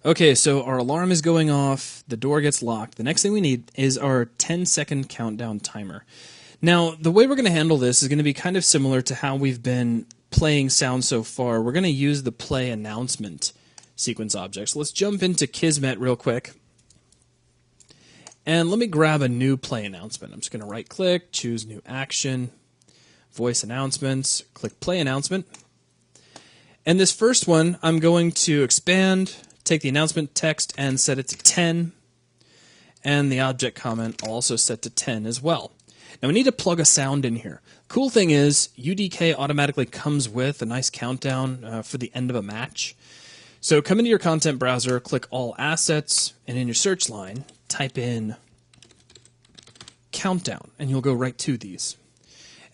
Okay, so our alarm is going off, the door gets locked. The next thing we need is our 10-second countdown timer. Now, the way we're going to handle this is going to be kind of similar to how we've been playing sound so far. We're going to use the play announcement sequence object. So let's jump into Kismet real quick. And let me grab a new play announcement. I'm just going to right-click, choose New Action, Voice Announcements, click Play Announcement. And this first one, I'm going to expand, take the announcement text and set it to 10, and the object comment also set to 10 as well. Now we need to plug a sound in here. Cool thing is UDK automatically comes with a nice countdown for the end of a match. So come into your content browser, click All Assets, and in your search line, type in countdown, and you'll go right to these.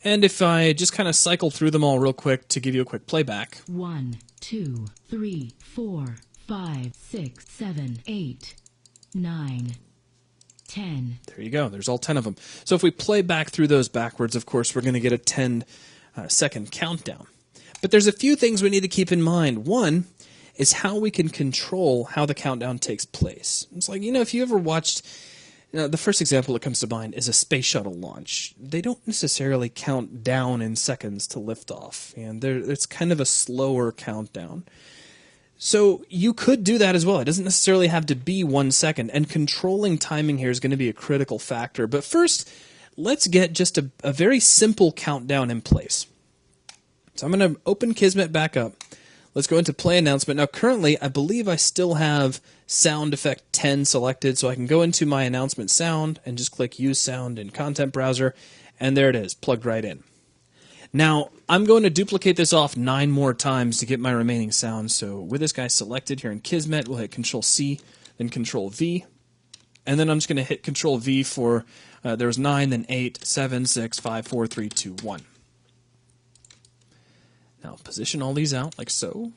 And if I just kind of cycle through them all real quick to give you a quick playback. 1, 2, 3, 4, 5, 6, 7, 8, 9, 10. There you go. There's all 10 of them. So if we play back through those backwards, of course, we're going to get a 10-second countdown. But there's a few things we need to keep in mind. One is how we can control how the countdown takes place. It's like, if you ever watched, the first example that comes to mind is a space shuttle launch. They don't necessarily count down in seconds to liftoff, and it's kind of a slower countdown. So you could do that as well. It doesn't necessarily have to be 1 second, and controlling timing here is going to be a critical factor. But first, let's get just a very simple countdown in place. So I'm going to open Kismet back up. Let's go into Play Announcement. Now currently, I believe I still have Sound Effect 10 selected, so I can go into my announcement sound and just click Use Sound in Content Browser, and there it is, plugged right in. Now, I'm going to duplicate this off 9 more times to get my remaining sounds. So with this guy selected here in Kismet, we'll hit Control-C, then Control-V. And then I'm just going to hit Control-V for, there was 9, then 8, 7, 6, 5, 4, 3, 2, 1. Now position all these out like so.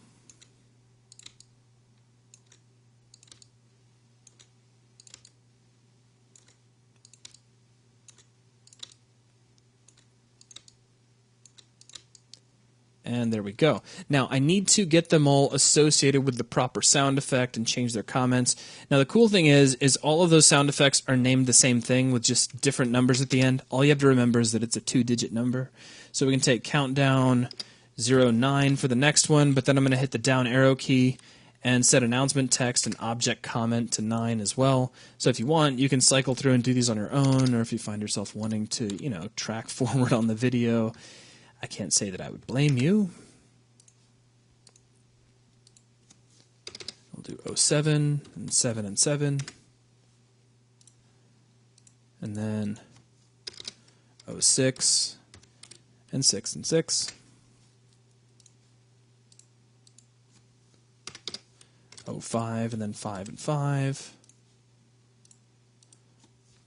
And there we go. Now, I need to get them all associated with the proper sound effect and change their comments. Now, the cool thing is all of those sound effects are named the same thing with just different numbers at the end. All you have to remember is that it's a 2-digit number. So we can take countdown 09 for the next one, but then I'm going to hit the down arrow key and set announcement text and object comment to 9 as well. So if you want, you can cycle through and do these on your own, or if you find yourself wanting to, track forward on the video, I can't say that I would blame you. I'll do 07 and 7 and 7. And then 06 and 6 and 6. 05 and then 5 and 5.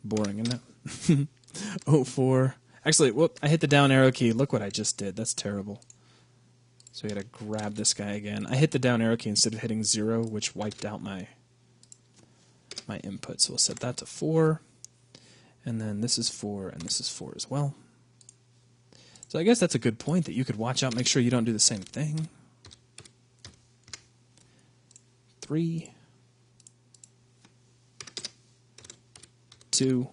Boring, isn't it? 04. Actually, whoop, I hit the down arrow key. Look what I just did. That's terrible. So we got to grab this guy again. I hit the down arrow key instead of hitting 0, which wiped out my input. So we'll set that to 4. And then this is 4, and this is 4 as well. So I guess that's a good point that you could watch out, make sure you don't do the same thing. 3, 2,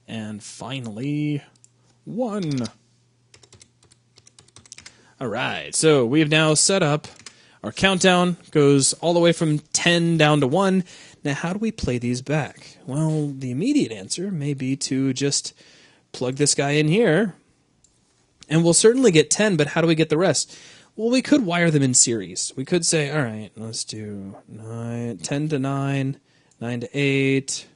and finally 1. All right, so we've now set up our countdown. Goes all the way from 10 down to 1. Now, how do we play these back? Well, the immediate answer may be to just plug this guy in here, and we'll certainly get 10, but how do we get the rest? Well, we could wire them in series. We could say, all right, let's do 10 to 9, 9 to 8,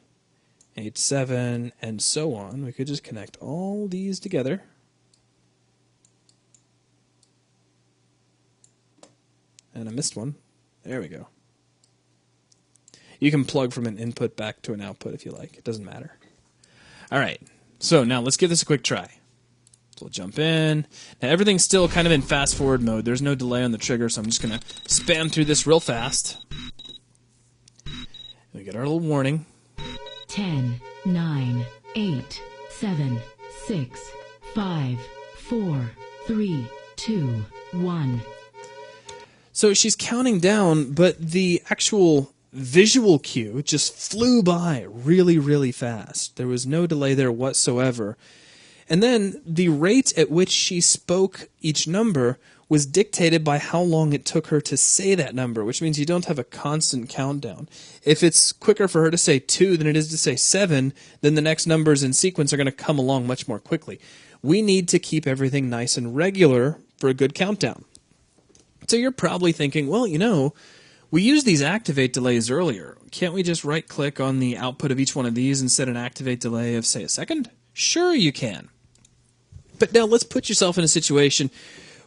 8 to 7, and so on. We could just connect all these together. And I missed one. There we go. You can plug from an input back to an output if you like. It doesn't matter. All right, so now let's give this a quick try. So we'll jump in. Now everything's still kind of in fast forward mode. There's no delay on the trigger, so I'm just going to spam through this real fast. We get our little warning. 10, 9, 8, 7, 6, 5, 4, 3, 2, 1. So she's counting down, but the actual visual cue just flew by really, really fast. There was no delay there whatsoever. And then the rate at which she spoke each number was dictated by how long it took her to say that number, which means you don't have a constant countdown. If it's quicker for her to say 2 than it is to say 7, then the next numbers in sequence are going to come along much more quickly. We need to keep everything nice and regular for a good countdown. So you're probably thinking, well, we used these activate delays earlier. Can't we just right-click on the output of each one of these and set an activate delay of, say, a second? Sure you can. But now let's put yourself in a situation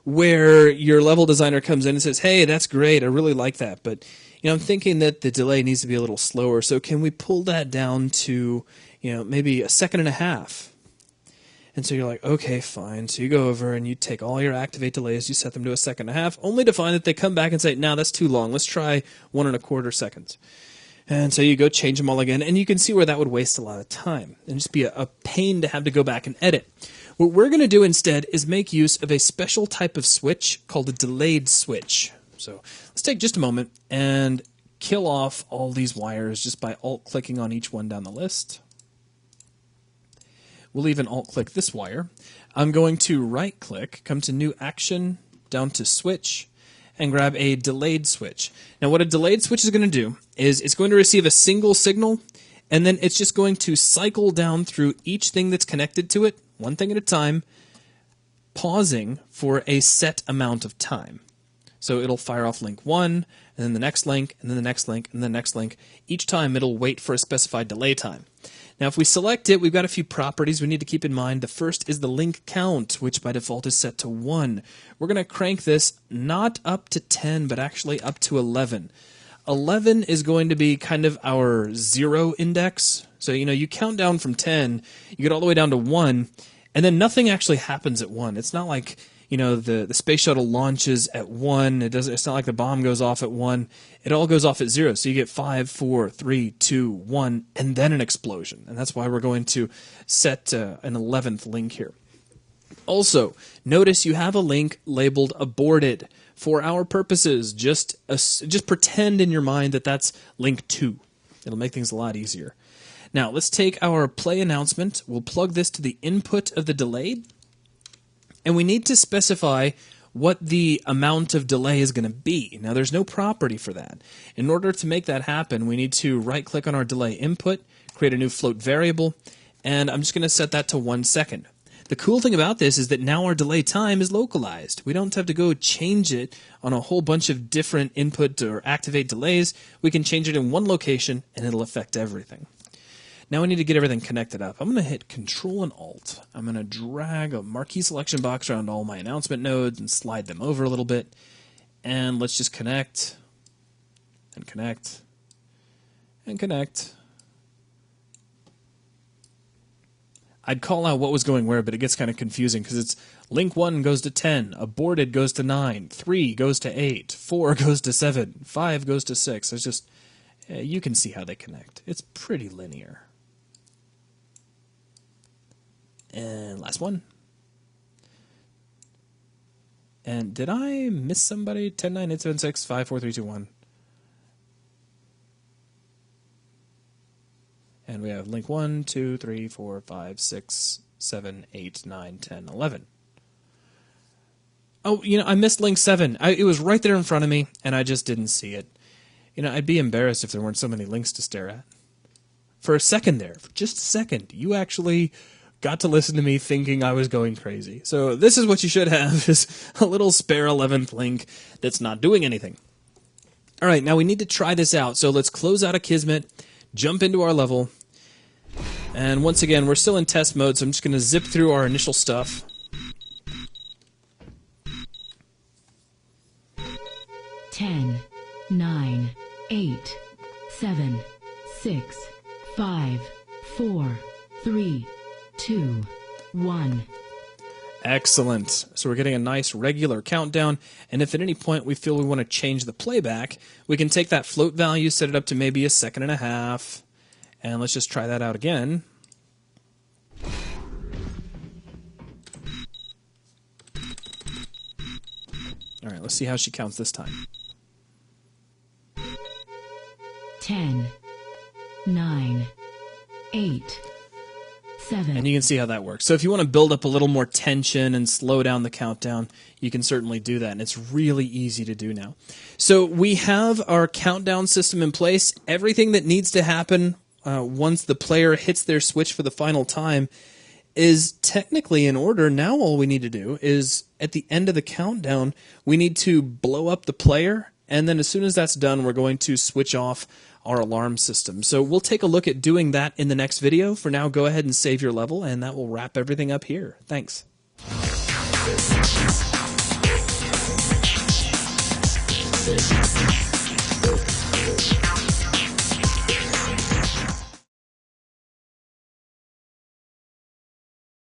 where your level designer comes in and says, hey, that's great, I really like that, but I'm thinking that the delay needs to be a little slower, so can we pull that down to maybe a second and a half? And so you're like, okay, fine. So you go over and you take all your activate delays, you set them to a second and a half, only to find that they come back and say, no, that's too long. Let's try 1.25 seconds. And so you go change them all again, and you can see where that would waste a lot of time and just be a pain to have to go back and edit. What we're going to do instead is make use of a special type of switch called a delayed switch. So let's take just a moment and kill off all these wires just by alt-clicking on each one down the list. We'll even alt-click this wire. I'm going to right-click, come to New Action, down to Switch, and grab a delayed switch. Now what a delayed switch is going to do is it's going to receive a single signal, and then it's just going to cycle down through each thing that's connected to it, one thing at a time, pausing for a set amount of time. So it'll fire off link 1, and then the next link, and then the next link, and the next link. Each time it'll wait for a specified delay time. Now if we select it, we've got a few properties we need to keep in mind. The first is the link count, which by default is set to 1. We're going to crank this not up to 10, but actually up to 11. 11 is going to be kind of our 0 index. So, you count down from 10, you get all the way down to 1, and then nothing actually happens at 1. It's not like, the space shuttle launches at 1. It's not like the bomb goes off at 1. It all goes off at 0. So you get 5, 4, 3, 2, 1, and then an explosion. And that's why we're going to set an 11th link here. Also, notice you have a link labeled aborted. For our purposes, just pretend in your mind that that's link 2. It'll make things a lot easier. Now, let's take our play announcement. We'll plug this to the input of the delay. And we need to specify what the amount of delay is going to be. Now, there's no property for that. In order to make that happen, we need to right-click on our delay input, create a new float variable, and I'm just going to set that to 1 second. The cool thing about this is that now our delay time is localized. We don't have to go change it on a whole bunch of different input or activate delays. We can change it in one location, and it'll affect everything. Now we need to get everything connected up. I'm going to hit Control and Alt. I'm going to drag a marquee selection box around all my announcement nodes and slide them over a little bit. And let's just connect, and connect, and connect. I'd call out what was going where, but it gets kind of confusing because it's link 1 goes to 10, aborted goes to 9, 3 goes to 8, 4 goes to 7, 5 goes to 6. It's just, you can see how they connect. It's pretty linear. And last one. And did I miss somebody? 10, 9, 8, 7, 6, 5, 4, 3, 2, 1. And we have link 1, 2, 3, 4, 5, 6, 7, 8, 9, 10, 11. Oh, I missed link 7. It was right there in front of me, and I just didn't see it. I'd be embarrassed if there weren't so many links to stare at. For a second there, for just a second, you actually got to listen to me thinking I was going crazy. So this is what you should have, is a little spare 11th link that's not doing anything. All right, now we need to try this out. So let's close out of Kismet, jump into our level, and once again, we're still in test mode, so I'm just going to zip through our initial stuff. Ten, 9, 8, 7, 6, 5, 4, 3, 2, 1. Excellent. So we're getting a nice regular countdown, and if at any point we feel we want to change the playback, we can take that float value, set it up to maybe a second and a half, and let's just try that out again. let's see how she counts this time. 10, 9, 8, 7. And you can see how that works. So if you want to build up a little more tension and slow down the countdown, you can certainly do that. And it's really easy to do now. So we have our countdown system in place. Everything that needs to happen once the player hits their switch for the final time is technically in order. Now all we need to do is, at the end of the countdown, we need to blow up the player. And then as soon as that's done, we're going to switch off our alarm system. So we'll take a look at doing that in the next video. For now, go ahead and save your level, and that will wrap everything up here. Thanks.